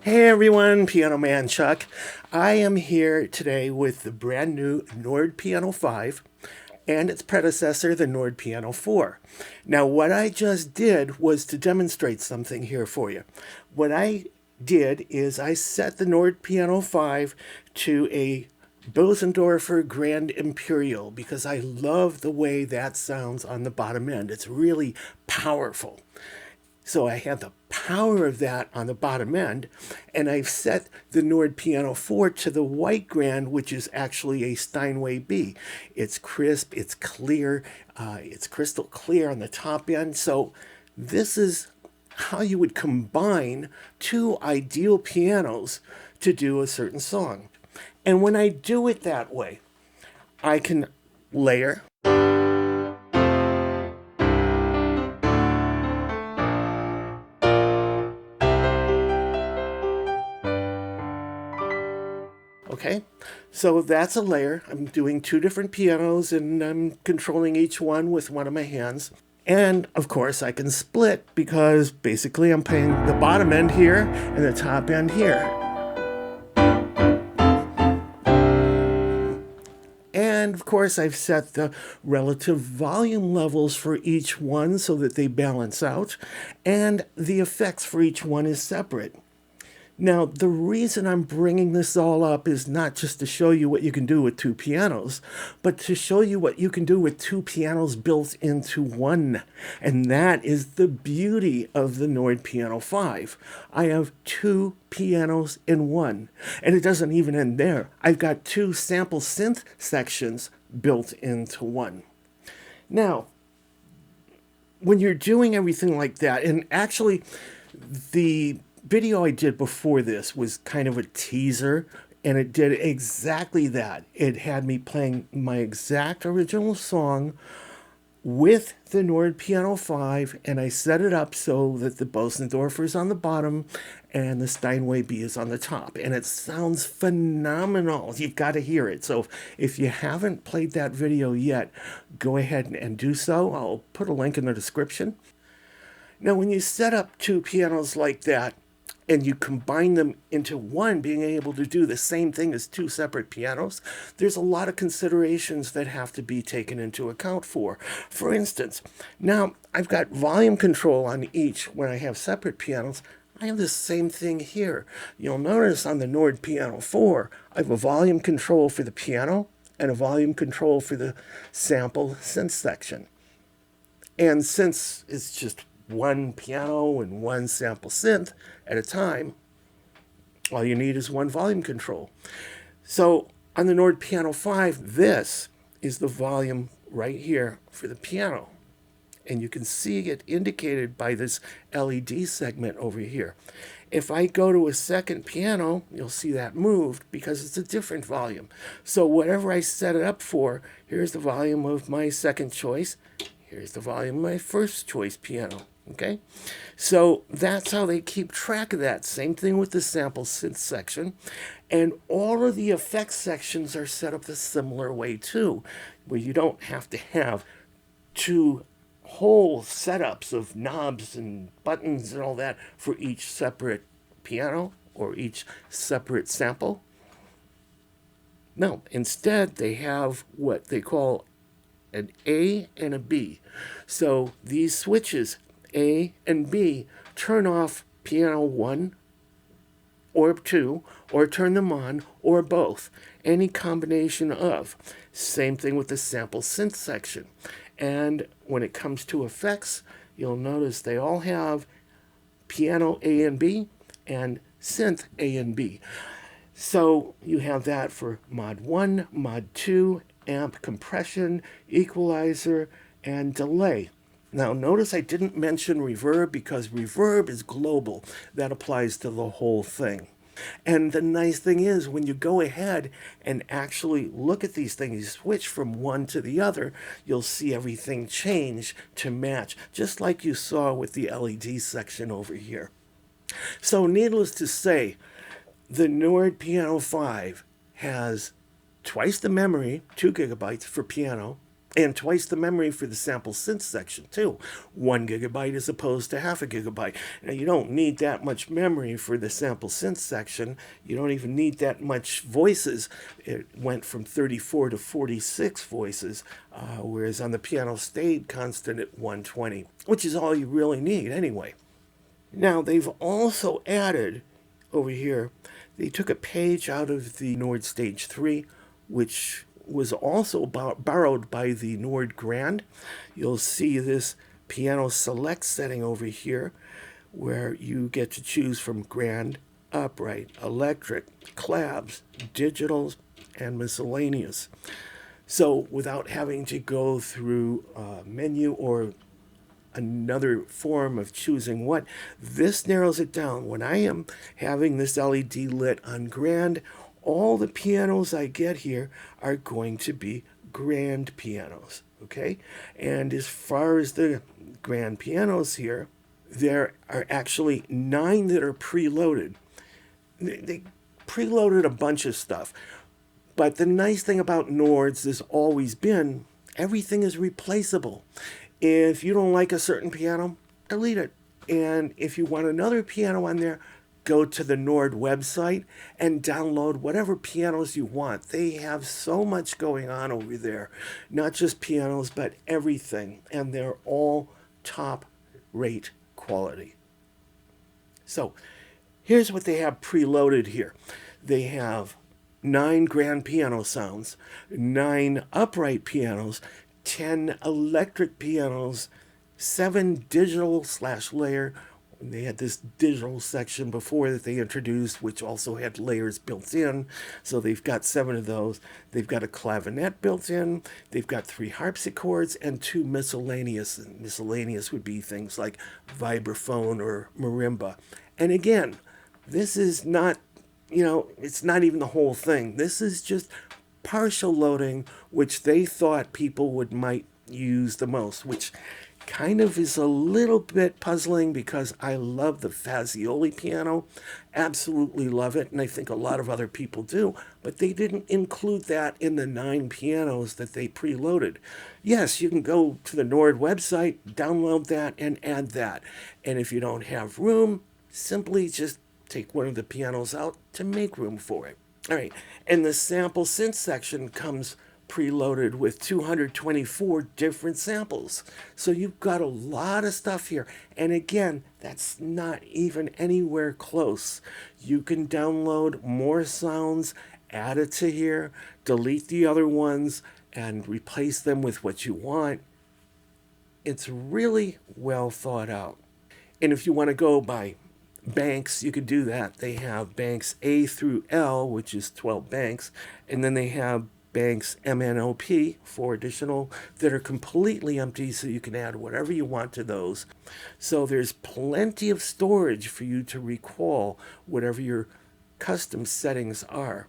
Hey everyone, Piano Man Chuck. I am here today with the brand new Nord Piano 5 and its predecessor, the Nord Piano 4. Now, what I just did was to demonstrate something here for you. What I did is I set the Nord Piano 5 to a Bosendorfer Grand Imperial because I love the way that sounds on the bottom end. It's really powerful. So I have the power of that on the bottom end, and I've set the Nord Piano 4 to the white grand, which is actually a Steinway B. It's crisp, it's clear, it's crystal clear on the top end. So this is how you would combine two ideal pianos to do a certain song. And when I do it that way, I can layer. Okay, so that's a layer. I'm doing two different pianos and I'm controlling each one with one of my hands. And of course I can split because basically I'm playing the bottom end here and the top end here. And of course I've set the relative volume levels for each one so that they balance out. And the effects for each one is separate. Now, the reason I'm bringing this all up is not just to show you what you can do with two pianos, but to show you what you can do with two pianos built into one. And that is the beauty of the Nord Piano 5. I have two pianos in one. And it doesn't even end there. I've got two sample synth sections built into one. Now, when you're doing everything like that, and actually the video I did before this was kind of a teaser, and it did exactly that. It had me playing my exact original song with the Nord Piano 5, and I set it up so that the Bosendorfer is on the bottom and the Steinway B is on the top, and it sounds phenomenal. You've got to hear it. So if you haven't played that video yet, go ahead and do so. I'll put a link in the description. Now, when you set up two pianos like that, and you combine them into one, being able to do the same thing as two separate pianos, there's a lot of considerations that have to be taken into account for. For instance, now I've got volume control on each when I have separate pianos. I have the same thing here. You'll notice on the Nord Piano 4, I have a volume control for the piano and a volume control for the sample synth section. And since it's just one piano and one sample synth at a time, all you need is one volume control. So on the Nord Piano 5, this is the volume right here for the piano. And you can see it indicated by this LED segment over here. If I go to a second piano, you'll see that moved because it's a different volume. So whatever I set it up for, here's the volume of my second choice. Here's the volume of my first choice piano. Okay, so that's how they keep track of that. Same thing with the sample synth section. And all of the effects sections are set up the similar way too, where you don't have to have two whole setups of knobs and buttons and all that for each separate piano or each separate sample. No, instead they have what they call an A and a B. So these switches, A and B, turn off piano 1 or 2, or turn them on, or both. Any combination of. Same thing with the sample synth section. And when it comes to effects, you'll notice they all have piano A and B and synth A and B. So you have that for mod 1, mod 2, amp compression, equalizer, and delay. Now notice I didn't mention reverb because reverb is global. That applies to the whole thing. And the nice thing is when you go ahead and actually look at these things, you switch from one to the other, you'll see everything change to match, just like you saw with the LED section over here. So needless to say, the Nord Piano 5 has twice the memory, 2 gigabytes for piano, And twice the memory for the sample synth section too. 1 GB as opposed to half a gigabyte. Now you don't need that much memory for the sample synth section. You don't even need that much voices. It went from 34 to 46 voices, whereas on the piano stayed constant at 120, which is all you really need anyway. Now they've also added over here, they took a page out of the Nord Stage 3, which was also borrowed by the Nord Grand. You'll see this piano select setting over here where you get to choose from grand, upright, electric, claps, digitals, and miscellaneous. So without having to go through a menu or another form of choosing what, this narrows it down. When I am having this LED lit on grand, all the pianos I get here are going to be grand pianos, okay? And as far as the grand pianos here, there are actually 9 that are preloaded. They preloaded a bunch of stuff. But the nice thing about Nords has always been everything is replaceable. If you don't like a certain piano, delete it. And if you want another piano on there, go to the Nord website and download whatever pianos you want. They have so much going on over there. Not just pianos, but everything. And they're all top rate quality. So here's what they have preloaded here. They have 9 grand piano sounds, 9 upright pianos, 10 electric pianos, 7 digital/layer. They had this digital section before that they introduced, which also had layers built in. So they've got 7 of those. They've got a clavinet built in. They've got 3 harpsichords and 2 miscellaneous. And miscellaneous would be things like vibraphone or marimba. And again, this is not, it's not even the whole thing. This is just partial loading, which they thought people might use the most, which kind of is a little bit puzzling because I love the Fazioli piano, absolutely love it, and I think a lot of other people do, but they didn't include that in the 9 pianos that they preloaded. Yes, you can go to the Nord website, download that, and add that. And if you don't have room, simply just take one of the pianos out to make room for it. All right, and the sample synth section comes preloaded with 224 different samples. So you've got a lot of stuff here. And again, that's not even anywhere close. You can download more sounds, add it to here, delete the other ones, and replace them with what you want. It's really well thought out. And if you want to go by banks, you could do that. They have banks A through L, which is 12 banks, and then they have banks MNOP, 4 additional, that are completely empty, so you can add whatever you want to those. So there's plenty of storage for you to recall whatever your custom settings are.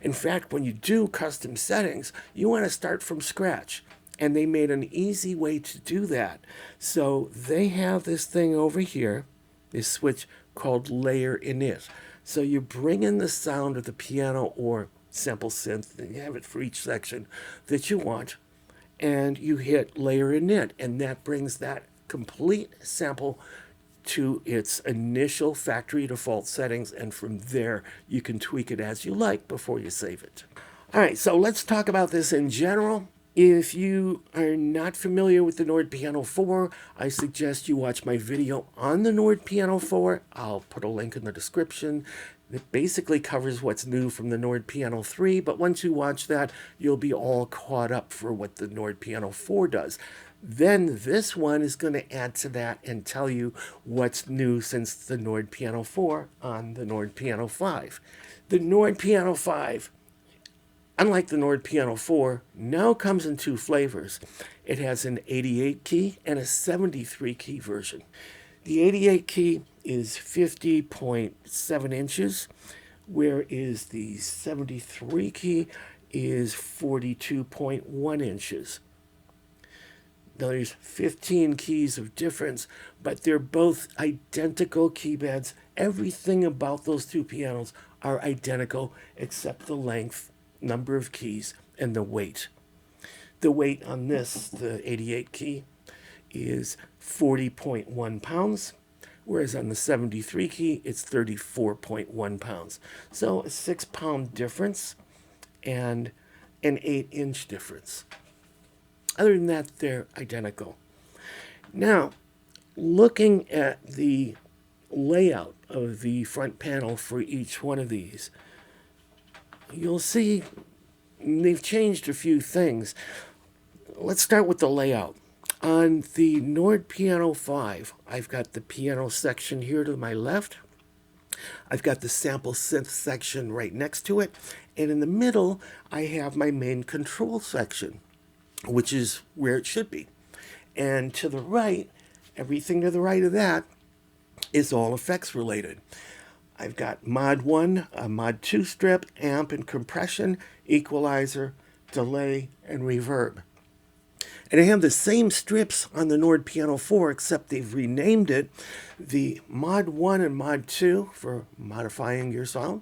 In fact, when you do custom settings, you want to start from scratch. And they made an easy way to do that. So they have this thing over here, this switch called Layer Init. So you bring in the sound of the piano or sample synth, and you have it for each section that you want, and you hit Layer Init, and that brings that complete sample to its initial factory default settings, and from there you can tweak it as you like before you save it. All right, so let's talk about this in general. If you are not familiar with the Nord Piano 4, I suggest you watch my video on the Nord Piano 4. I'll put a link in the description. It basically covers what's new from the Nord Piano 3, but once you watch that, you'll be all caught up for what the Nord Piano 4 does. Then this one is going to add to that and tell you what's new since the Nord Piano 4 on the Nord Piano 5. The Nord Piano 5, unlike the Nord Piano 4, now comes in 2 flavors. It has an 88 key and a 73 key version. The 88 key is 50.7 inches, whereas the 73 key is 42.1 inches. Now there's 15 keys of difference, but they're both identical key beds. Everything about those 2 pianos are identical except the length, number of keys, and the weight. The weight on this, the 88 key, is 40.1 pounds, whereas on the 73 key, it's 34.1 pounds. So a 6-pound difference and an 8-inch difference. Other than that, they're identical. Now, looking at the layout of the front panel for each one of these, you'll see they've changed a few things. Let's start with the layout. On the Nord Piano 5, I've got the piano section here to my left. I've got the sample synth section right next to it. And in the middle, I have my main control section, which is where it should be. And to the right, everything to the right of that is all effects related. I've got mod 1, a mod 2 strip, amp and compression, equalizer, delay, and reverb. And I have the same strips on the Nord Piano 4, except they've renamed it. The mod 1 and mod 2, for modifying your sound,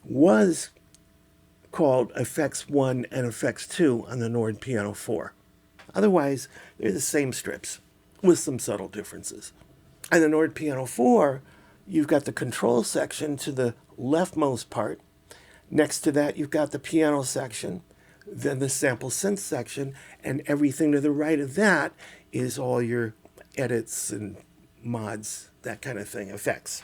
was called Effects 1 and Effects 2 on the Nord Piano 4. Otherwise, they're the same strips, with some subtle differences. On the Nord Piano 4, you've got the control section to the leftmost part. Next to that, you've got the piano section, then the sample synth section, and everything to the right of that is all your edits and mods, that kind of thing, effects.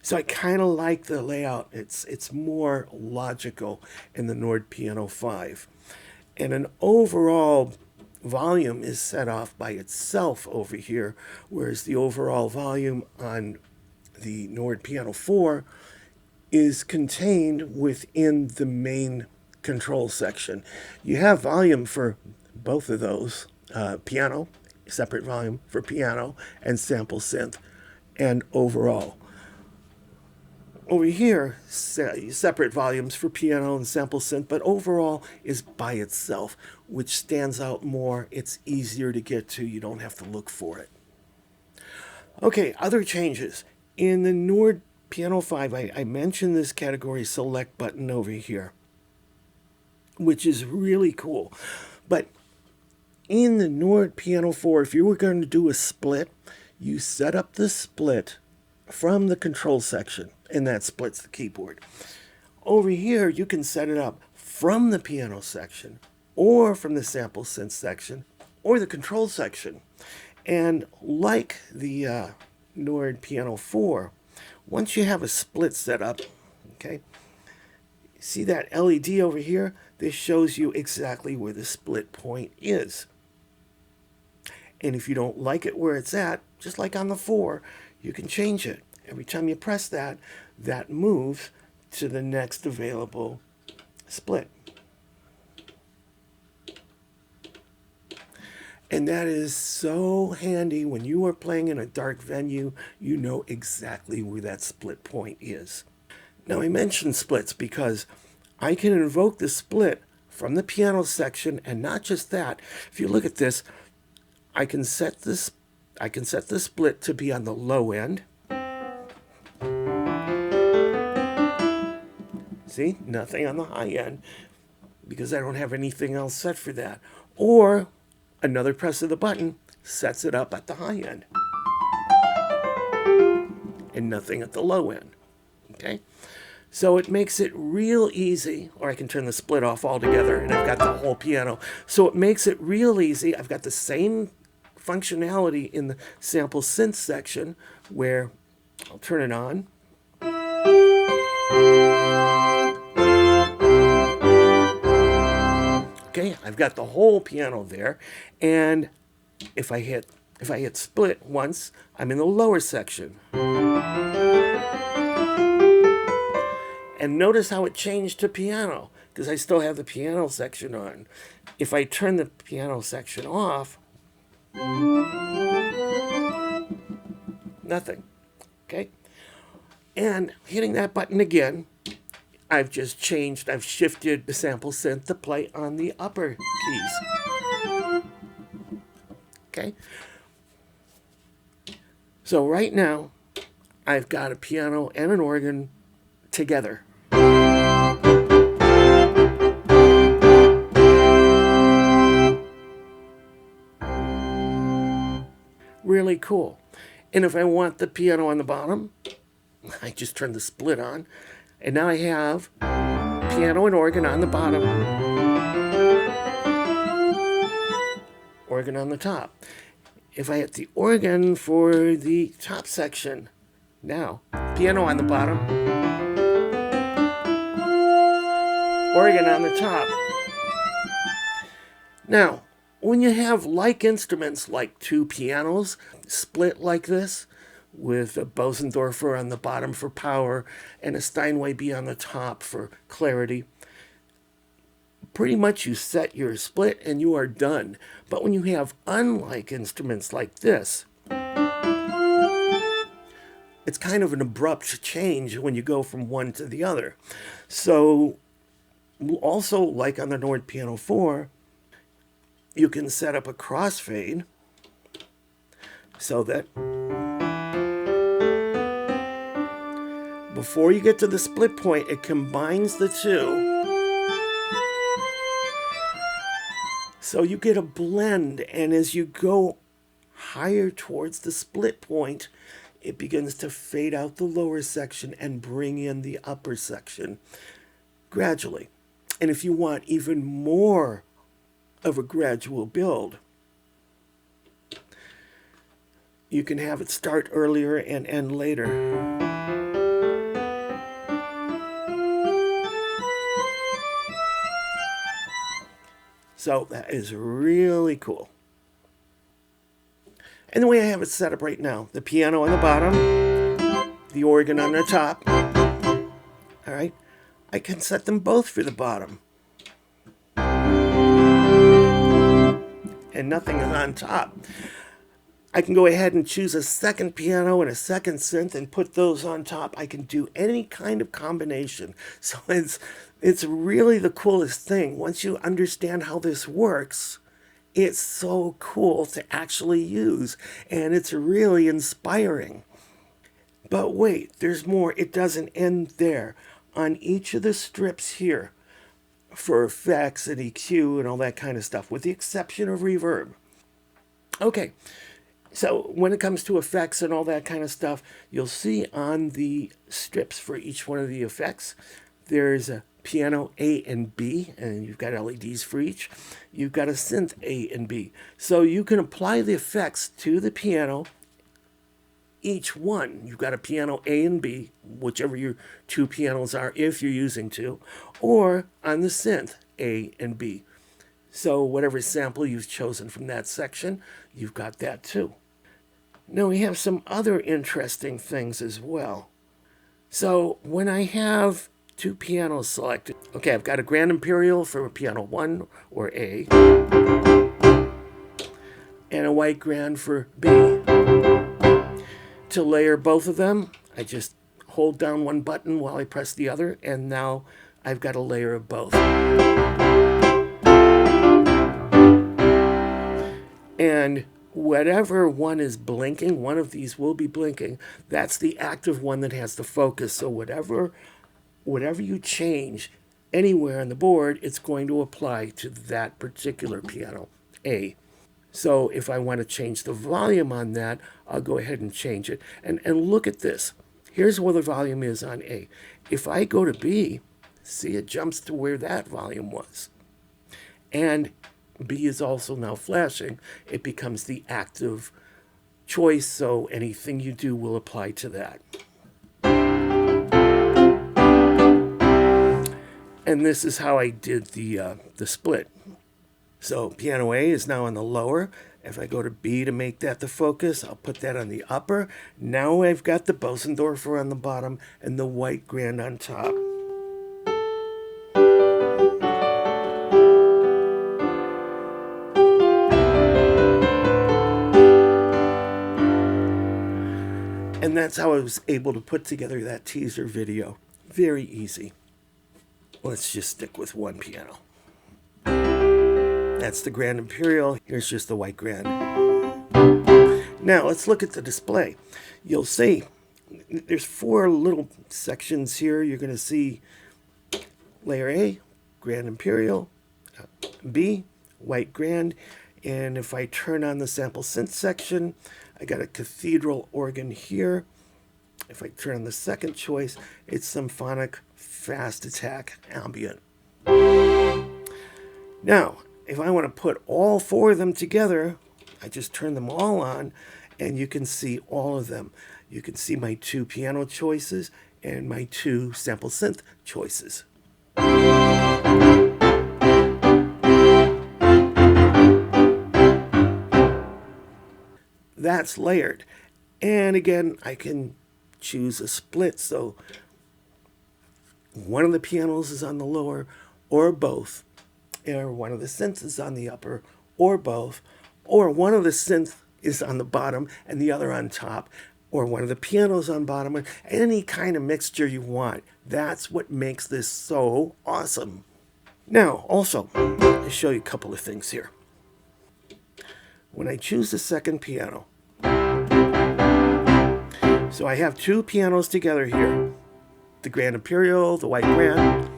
So I kind of like the layout. It's more logical in the Nord Piano 5. And an overall volume is set off by itself over here, whereas the overall volume on the Nord Piano 4 is contained within the main control section. You have volume for both of those, piano, separate volume for piano, and sample synth, and overall. Over here, separate volumes for piano and sample synth, but overall is by itself, which stands out more. It's easier to get to. You don't have to look for it. Okay, other changes. In the Nord Piano 5, I mentioned this category select button over here, which is really cool. But in the Nord Piano 4, if you were going to do a split, you set up the split from the control section, and that splits the keyboard. Over here, you can set it up from the piano section, or from the sample synth section, or the control section. And like the Nord Piano 4, once you have a split set up, okay, see that LED over here? This shows you exactly where the split point is. And if you don't like it where it's at, just like on the 4, you can change it. Every time you press that, that moves to the next available split. And that is so handy when you are playing in a dark venue, you know exactly where that split point is. Now I mentioned splits because I can invoke the split from the piano section, and not just that. If you look at this, I can set the split to be on the low end. See, nothing on the high end because I don't have anything else set for that. Or another press of the button sets it up at the high end and nothing at the low end. Okay, so it makes it real easy. Or I can turn the split off altogether and I've got the whole piano. So it makes it real easy. I've got the same functionality in the sample synth section where I'll turn it on. Okay, I've got the whole piano there, and if I hit split once, I'm in the lower section. And notice how it changed to piano, because I still have the piano section on. If I turn the piano section off, nothing. Okay? And hitting that button again, I've shifted the sample synth to play on the upper keys. Okay? So right now, I've got a piano and an organ together. Really cool. And if I want the piano on the bottom, I just turn the split on, and now I have piano and organ on the bottom, organ on the top. If I hit the organ for the top section, now piano on the bottom, organ on the top. Now, when you have like instruments like two pianos split like this, with a Bosendorfer on the bottom for power and a Steinway B on the top for clarity, pretty much you set your split and you are done. But when you have unlike instruments like this, it's kind of an abrupt change when you go from one to the other. So also, like on the Nord Piano 4, you can set up a crossfade so that before you get to the split point, it combines the two. So you get a blend, and as you go higher towards the split point, it begins to fade out the lower section and bring in the upper section gradually. And if you want even more of a gradual build, you can have it start earlier and end later. So that is really cool. And the way I have it set up right now, the piano on the bottom, the organ on the top. All right, I can set them both for the bottom. And nothing is on top. I can go ahead and choose a second piano and a second synth and put those on top. I can do any kind of combination. So it's really the coolest thing. Once you understand how this works, it's so cool to actually use, and it's really inspiring. But wait, there's more. It doesn't end there. On each of the strips here, for effects and EQ and all that kind of stuff, with the exception of reverb. Okay, so when it comes to effects and all that kind of stuff, you'll see on the strips for each one of the effects, there's a piano A and B, and you've got LEDs for each. You've got a synth A and B. So you can apply the effects to the piano, each one. You've got a piano A and B, whichever your two pianos are, if you're using two, or on the synth A and B. So whatever sample you've chosen from that section, you've got that too. Now we have some other interesting things as well. So when I have two pianos selected, okay, I've got a Grand Imperial for piano 1 or A, and a White Grand for B. To layer both of them, I just hold down one button while I press the other, and now I've got a layer of both. And whatever one is blinking, one of these will be blinking, that's the active one that has the focus. So whatever you change anywhere on the board, it's going to apply to that particular piano, A. So if I want to change the volume on that, I'll go ahead and change it. And look at this. Here's where the volume is on A. If I go to B, see, it jumps to where that volume was. And B is also now flashing. It becomes the active choice, so anything you do will apply to that. And this is how I did the split. So piano A is now on the lower. If I go to B to make that the focus, I'll put that on the upper. Now I've got the Bosendorfer on the bottom and the White Grand on top. And that's how I was able to put together that teaser video. Very easy. Let's just stick with one piano. That's the Grand Imperial. Here's just the White Grand. Now let's look at the display. You'll see there's 4 little sections here. You're going to see layer A, Grand Imperial, B, White Grand. And if I turn on the sample synth section, I got a cathedral organ here. If I turn on the second choice, it's symphonic fast attack ambient. Now, if I want to put all four of them together, I just turn them all on and you can see all of them. You can see my two piano choices and my two sample synth choices. That's layered. And again, I can choose a split, so one of the pianos is on the lower or both, or one of the synths is on the upper or both, or one of the synth is on the bottom and the other on top, or one of the pianos on bottom, any kind of mixture you want. That's what makes this so awesome. Now, also, I'll show you a couple of things here. When I choose the second piano, so I have two pianos together here, the Grand Imperial, the White Grand.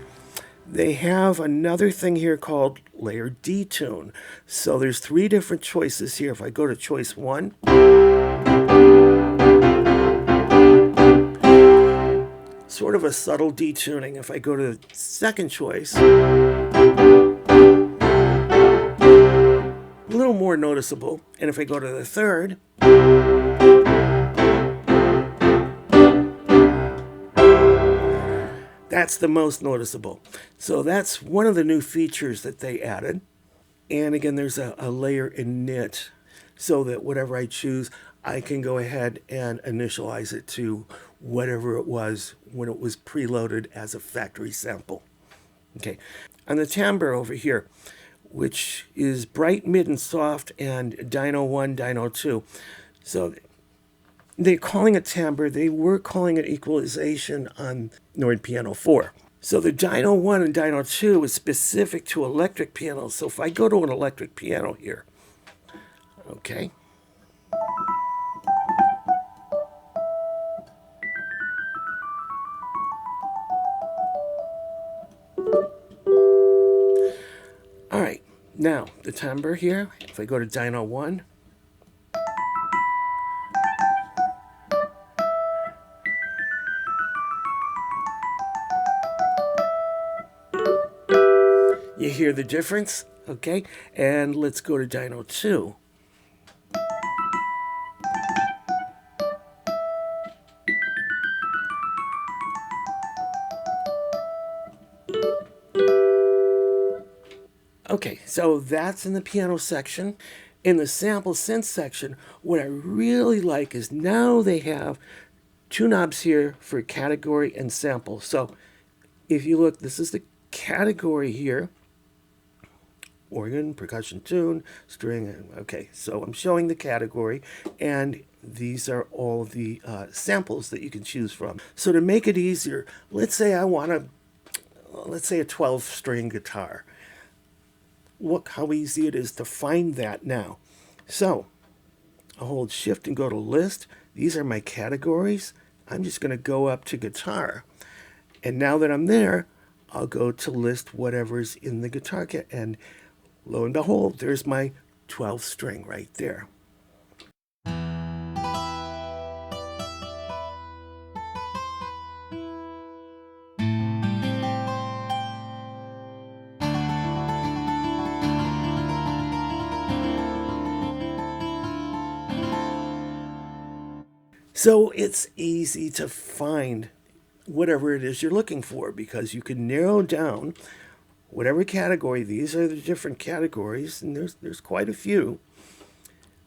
They have another thing here called Layer Detune. So there's three different choices here. If I go to choice 1, sort of a subtle detuning. If I go to the second choice, a little more noticeable. And if I go to the third, that's the most noticeable. So that's one of the new features that they added. And again, there's a layer init so that whatever I choose, I can go ahead and initialize it to whatever it was when it was preloaded as a factory sample. Okay, on the timbre over here, which is bright, mid, and soft, and Dyno 1, Dyno 2. So they're calling it timbre. They were calling it equalization on Nord Piano 4. So the Dyno 1 and Dyno 2 is specific to electric pianos. So if I go to an electric piano here, okay. All right, now the timbre here, if I go to Dyno 1, you hear the difference, okay? And let's go to Dyno 2. Okay, so that's in the piano section. In the sample synth section, what I really like is now they have two knobs here for category and sample. So if you look, this is the category here. Organ, percussion tune, string. Okay, so I'm showing the category, and these are all the samples that you can choose from. So to make it easier, let's say I want let's say a 12-string guitar. Look how easy it is to find that now. So I'll hold Shift and go to List. These are my categories. I'm just going to go up to guitar. And now that I'm there, I'll go to list whatever's in the guitar kit. And lo and behold, there's my 12-string right there. So it's easy to find whatever it is you're looking for because you can narrow down whatever category. These are the different categories, and there's quite a few.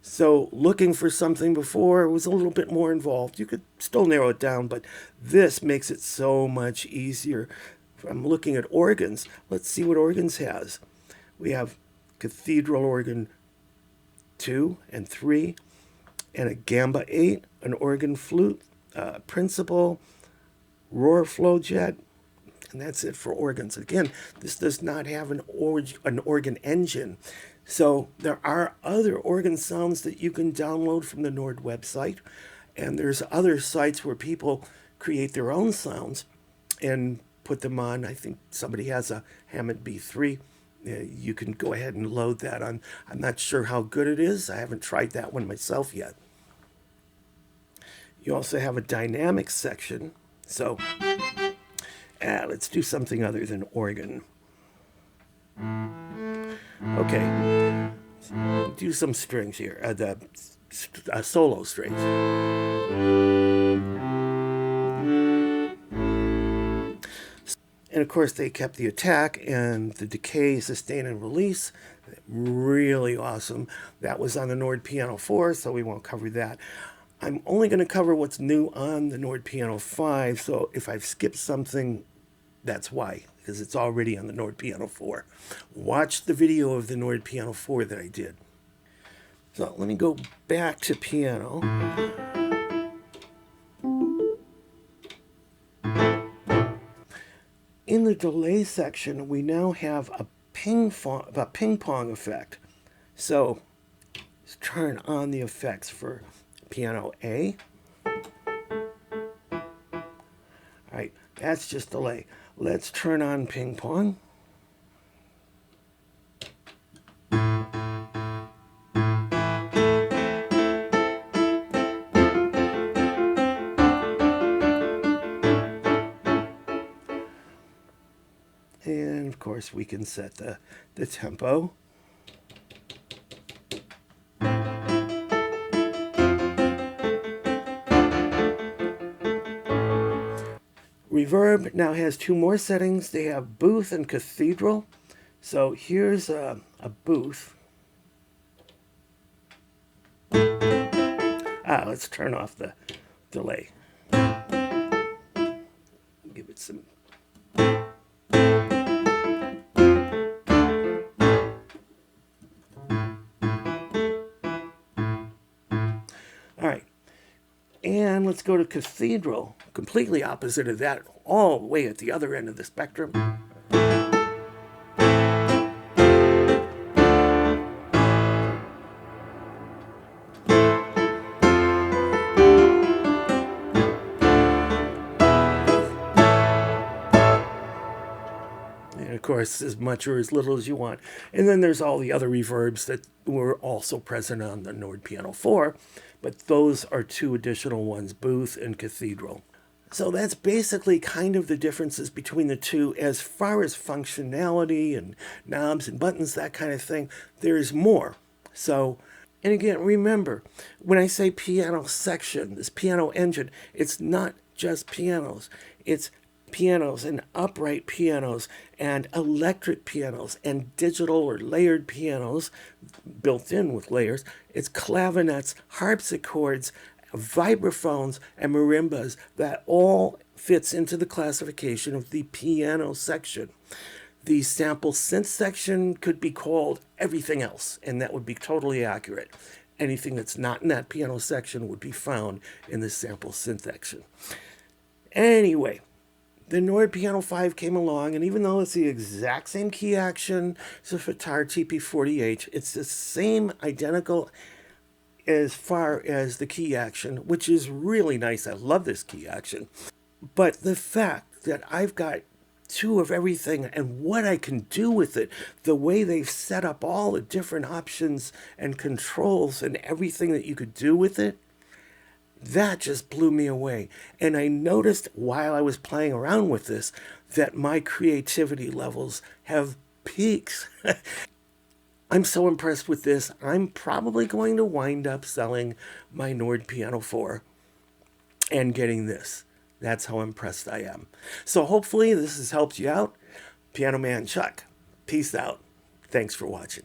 So looking for something before was a little bit more involved. You could still narrow it down, but this makes it so much easier. If I'm looking at organs, let's see what organs has. We have cathedral organ 2 and 3, and a gamba 8, an organ flute, principal, roar flow jet, and that's it for organs. Again, this does not have an organ engine. So there are other organ sounds that you can download from the Nord website, and there's other sites where people create their own sounds and put them on. I think somebody has a Hammond B3 You can go ahead and load that on. I'm not sure how good it is. I haven't tried that one myself yet. You also have a dynamics section. So let's do something other than organ. Okay, do some strings here. The solo strings. And of course, they kept the attack and the decay, sustain, and release. Really awesome. That was on the Nord Piano 4, so we won't cover that. I'm only going to cover what's new on the Nord Piano 5, so if I've skipped something, that's why, because it's already on the Nord Piano 4. Watch the video of the Nord Piano 4 that I did. So let me go back to piano. In the delay section, we now have a ping pong effect. So let's turn on the effects for piano A. All right, that's just delay. Let's turn on ping pong. And of course, we can set the tempo. Reverb now has two more settings. They have booth and cathedral. So here's a booth. Let's turn off the delay. Give it some. All right. And let's go to cathedral, completely opposite of that, all the way at the other end of the spectrum. And of course, as much or as little as you want. And then there's all the other reverbs that were also present on the Nord Piano 4, but those are two additional ones, booth and cathedral. So that's basically kind of the differences between the two. As far as functionality and knobs and buttons, that kind of thing, there's more. So, and again, remember, when I say piano section, this piano engine, it's not just pianos. It's pianos and upright pianos and electric pianos and digital or layered pianos built in with layers. It's clavinets, harpsichords, vibraphones, and marimbas. That all fits into the classification of the piano section. The sample synth section could be called everything else, and that would be totally accurate. Anything that's not in that piano section would be found in the sample synth section. Anyway, the Nord Piano 5 came along, and even though it's the exact same key action as a Fatar TP48, it's the same identical as far as the key action, which is really nice. I love this key action. But the fact that I've got two of everything and what I can do with it, the way they've set up all the different options and controls and everything that you could do with it, that just blew me away. And I noticed while I was playing around with this that my creativity levels have peaks. I'm so impressed with this. I'm probably going to wind up selling my Nord Piano 4 and getting this. That's how impressed I am. So hopefully this has helped you out. Piano Man Chuck, peace out. Thanks for watching.